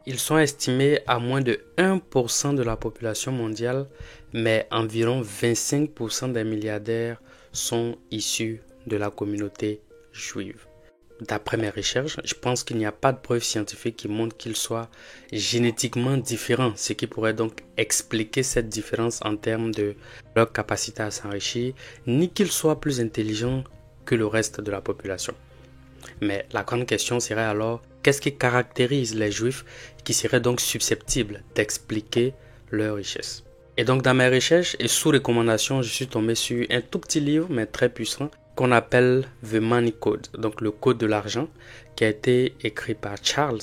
Ils sont estimés à moins de 1% de la population mondiale, mais environ 25% des milliardaires sont issus de la communauté juive. D'après mes recherches, je pense qu'il n'y a pas de preuves scientifiques qui montrent qu'ils soient génétiquement différents, ce qui pourrait donc expliquer cette différence en termes de leur capacité à s'enrichir, ni qu'ils soient plus intelligents que le reste de la population. Mais la grande question serait alors, qu'est-ce qui caractérise les Juifs qui seraient donc susceptibles d'expliquer leur richesse? Et donc dans mes recherches et sous recommandation, je suis tombé sur un tout petit livre mais très puissant qu'on appelle The Money Code, donc le code de l'argent, qui a été écrit par Charles.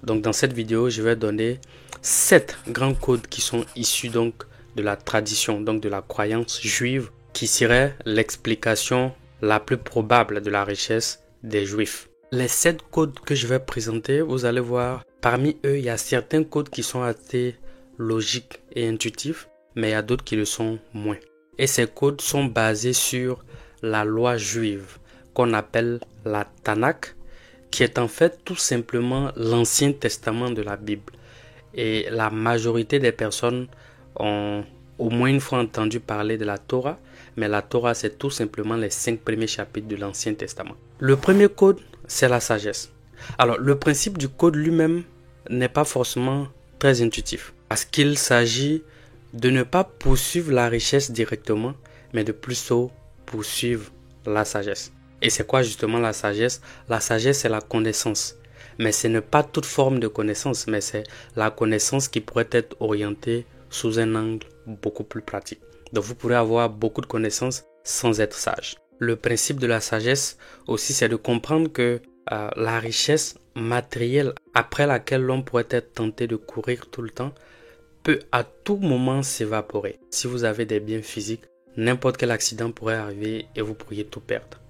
Donc dans cette vidéo, je vais donner 7 grands codes qui sont issus donc de la tradition, donc de la croyance juive, qui serait l'explication la plus probable de la richesse des Juifs. Les 7 codes que je vais présenter, vous allez voir, parmi eux, il y a certains codes qui sont assez logiques et intuitifs, mais il y a d'autres qui le sont moins. Et ces codes sont basés sur la loi juive qu'on appelle la Tanakh, qui est en fait tout simplement l'Ancien Testament de la Bible. Et la majorité des personnes ont au moins une fois entendu parler de la Torah, mais la Torah c'est tout simplement les 5 premiers chapitres de l'Ancien Testament. Le premier code, c'est la sagesse. Alors le principe du code lui-même n'est pas forcément très intuitif, parce qu'il s'agit de ne pas poursuivre la richesse directement, mais de plutôt poursuivre la sagesse. Et c'est quoi justement la sagesse? La sagesse, c'est la connaissance. Mais ce n'est pas toute forme de connaissance, mais c'est la connaissance qui pourrait être orientée sous un angle beaucoup plus pratique. Donc vous pourrez avoir beaucoup de connaissances sans être sage. Le principe de la sagesse aussi, c'est de comprendre que la richesse matérielle après laquelle l'on pourrait être tenté de courir tout le temps peut à tout moment s'évaporer. Si vous avez des biens physiques, n'importe quel accident pourrait arriver et vous pourriez tout perdre.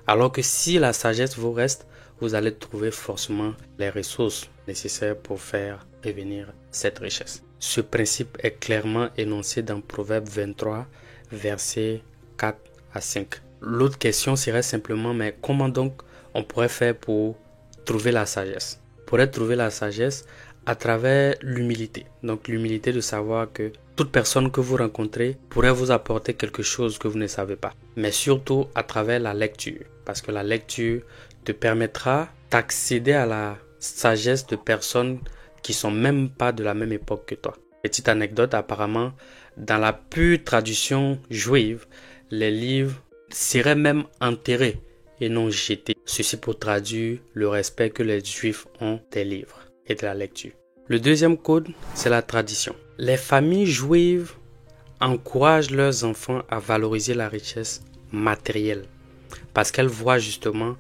Alors que si la sagesse vous reste, vous allez trouver forcément les ressources nécessaires pour faire revenir cette richesse. Ce principe est clairement énoncé dans Proverbe 23, versets 4 à 5. L'autre question serait simplement, mais comment donc on pourrait faire pour trouver la sagesse? On pourrait trouver la sagesse à travers l'humilité. Donc l'humilité de savoir que toute personne que vous rencontrez pourrait vous apporter quelque chose que vous ne savez pas. Mais surtout à travers la lecture. Parce que la lecture te permettra d'accéder à la sagesse de personnes qui sont même pas de la même époque que toi. Petite anecdote, apparemment, dans la pure tradition juive, les livres seraient même enterrés et non jetés. Ceci pour traduire le respect que les Juifs ont des livres et de la lecture. Le deuxième code, c'est la tradition. Les familles juives encouragent leurs enfants à valoriser la richesse matérielle parce qu'elles voient justement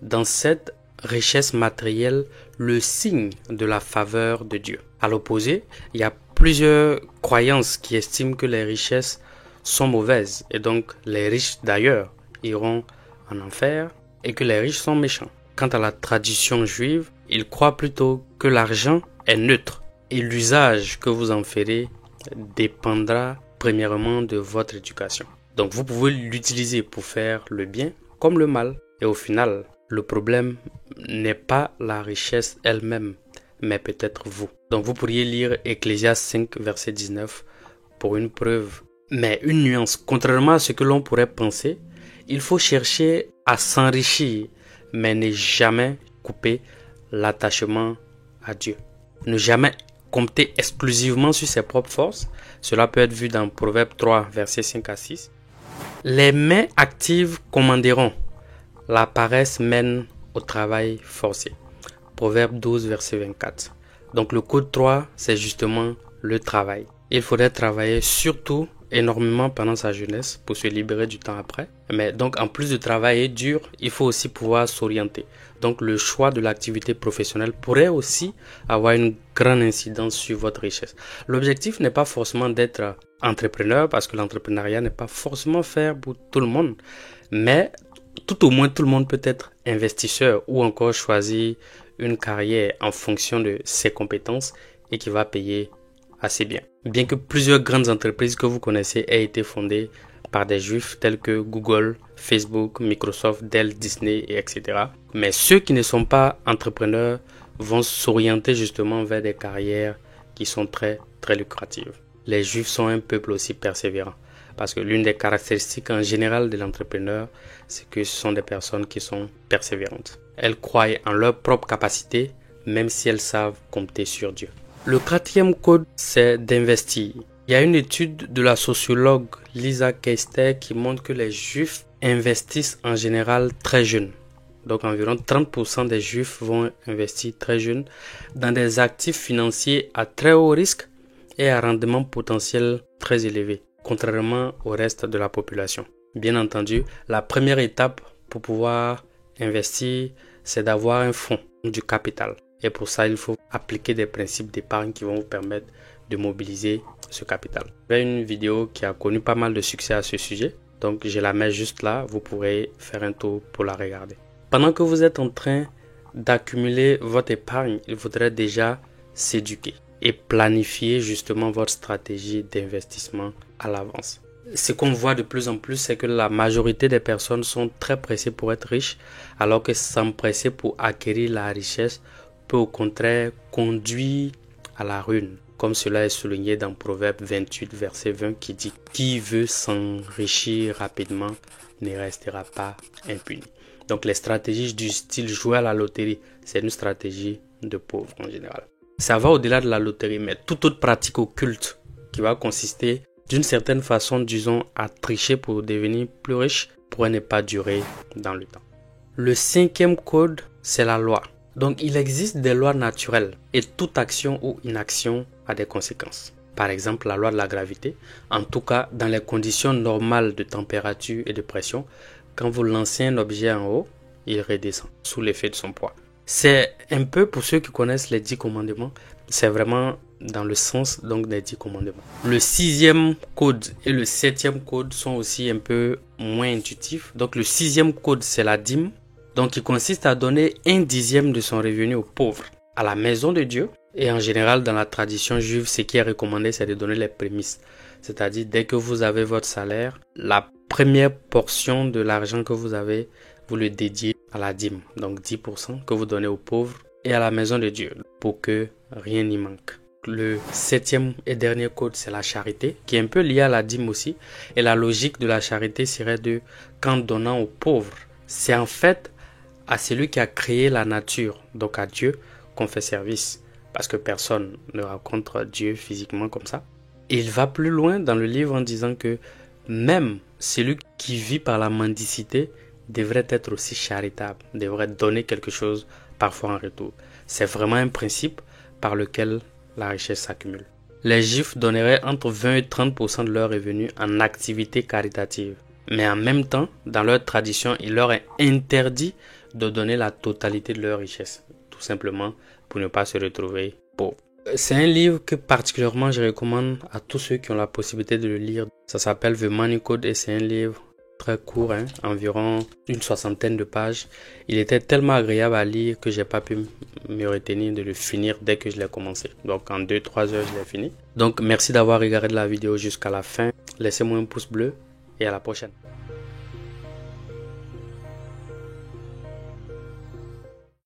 dans cette richesse matérielle le signe de la faveur de Dieu. À l'opposé, il y a plusieurs croyances qui estiment que les richesses sont mauvaises et donc les riches d'ailleurs iront en enfer et que les riches sont méchants. Quant à la tradition juive, ils croient plutôt que l'argent est neutre et l'usage que vous en ferez dépendra premièrement de votre éducation. Donc vous pouvez l'utiliser pour faire le bien comme le mal. Et au final, le problème n'est pas la richesse elle-même, mais peut-être vous. Donc vous pourriez lire Ecclésiaste 5, verset 19 pour une preuve. Mais une nuance, contrairement à ce que l'on pourrait penser, il faut chercher à s'enrichir, mais ne jamais couper l'attachement à Dieu. Ne jamais compter exclusivement sur ses propres forces. Cela peut être vu dans Proverbe 3, versets 5 à 6. Les mains actives commanderont. La paresse mène au travail forcé. Proverbe 12, verset 24. Donc le code 3, c'est justement le travail. Il faudrait travailler surtout énormément pendant sa jeunesse pour se libérer du temps après. Mais donc en plus de travailler dur, il faut aussi pouvoir s'orienter. Donc le choix de l'activité professionnelle pourrait aussi avoir une grande incidence sur votre richesse. L'objectif n'est pas forcément d'être entrepreneur parce que l'entrepreneuriat n'est pas forcément fait pour tout le monde. Mais tout au moins tout le monde peut être investisseur ou encore choisir une carrière en fonction de ses compétences et qui va payer assez bien. Bien que plusieurs grandes entreprises que vous connaissez aient été fondées par des juifs tels que Google, Facebook, Microsoft, Dell, Disney, etc. Mais ceux qui ne sont pas entrepreneurs vont s'orienter justement vers des carrières qui sont très lucratives. Les Juifs sont un peuple aussi persévérant parce que l'une des caractéristiques en général de l'entrepreneur, c'est que ce sont des personnes qui sont persévérantes. Elles croient en leur propre capacité, même si elles savent compter sur Dieu. Le quatrième code, c'est d'investir. Il y a une étude de la sociologue Lisa Keister qui montre que les Juifs investissent en général très jeunes. Donc environ 30% des Juifs vont investir très jeunes dans des actifs financiers à très haut risque et à rendement potentiel très élevé, contrairement au reste de la population. Bien entendu, la première étape pour pouvoir investir, c'est d'avoir un fonds, du capital. Et pour ça, il faut appliquer des principes d'épargne qui vont vous permettre de mobiliser ce capital. Il y a une vidéo qui a connu pas mal de succès à ce sujet, donc je la mets juste là, vous pourrez faire un tour pour la regarder. Pendant que vous êtes en train d'accumuler votre épargne, il faudrait déjà s'éduquer et planifier justement votre stratégie d'investissement à l'avance. Ce qu'on voit de plus en plus, c'est que la majorité des personnes sont très pressées pour être riches, alors que s'empresser pour acquérir la richesse peut au contraire conduire à la ruine. Comme cela est souligné dans Proverbe 28, verset 20, qui dit « Qui veut s'enrichir rapidement ne restera pas impuni ». Donc les stratégies du style jouer à la loterie, c'est une stratégie de pauvre en général. Ça va au-delà de la loterie, mais toute autre pratique occulte qui va consister d'une certaine façon, disons, à tricher pour devenir plus riche pourrait ne pas durer dans le temps. Le cinquième code, c'est la loi. Donc il existe des lois naturelles et toute action ou inaction a des conséquences. Par exemple, la loi de la gravité, en tout cas dans les conditions normales de température et de pression, quand vous lancez un objet en haut, il redescend sous l'effet de son poids. C'est un peu, pour ceux qui connaissent les 10 commandements, c'est vraiment dans le sens donc des 10 commandements. Le sixième code et le septième code sont aussi un peu moins intuitifs. Donc le sixième code, c'est la dîme. Donc il consiste à donner 1/10 de son revenu aux pauvres, à la maison de Dieu. Et en général, dans la tradition juive, ce qui est recommandé, c'est de donner les prémices. C'est-à-dire, dès que vous avez votre salaire, la première portion de l'argent que vous avez, vous le dédiez à la dîme. Donc 10% que vous donnez aux pauvres et à la maison de Dieu pour que rien n'y manque. Le septième et dernier code, c'est la charité, qui est un peu lié à la dîme aussi. Et la logique de la charité serait de, qu'en donnant aux pauvres, c'est en fait à celui qui a créé la nature, donc à Dieu, qu'on fait service. Parce que personne ne rencontre Dieu physiquement comme ça. Et il va plus loin dans le livre en disant que même celui qui vit par la mendicité devrait être aussi charitable, devrait donner quelque chose parfois en retour. C'est vraiment un principe par lequel la richesse s'accumule. Les Juifs donneraient entre 20 et 30% de leurs revenus en activités caritatives. Mais en même temps, dans leur tradition, il leur est interdit de donner la totalité de leur richesse. Tout simplement pour ne pas se retrouver pauvres. C'est un livre que particulièrement je recommande à tous ceux qui ont la possibilité de le lire. Ça s'appelle The Money Code et c'est un livre très court, environ une 60aine de pages. Il était tellement agréable à lire que j'ai pas pu me retenir de le finir dès que je l'ai commencé. Donc en 2-3 heures, je l'ai fini. Donc merci d'avoir regardé la vidéo jusqu'à la fin. Laissez-moi un pouce bleu et à la prochaine.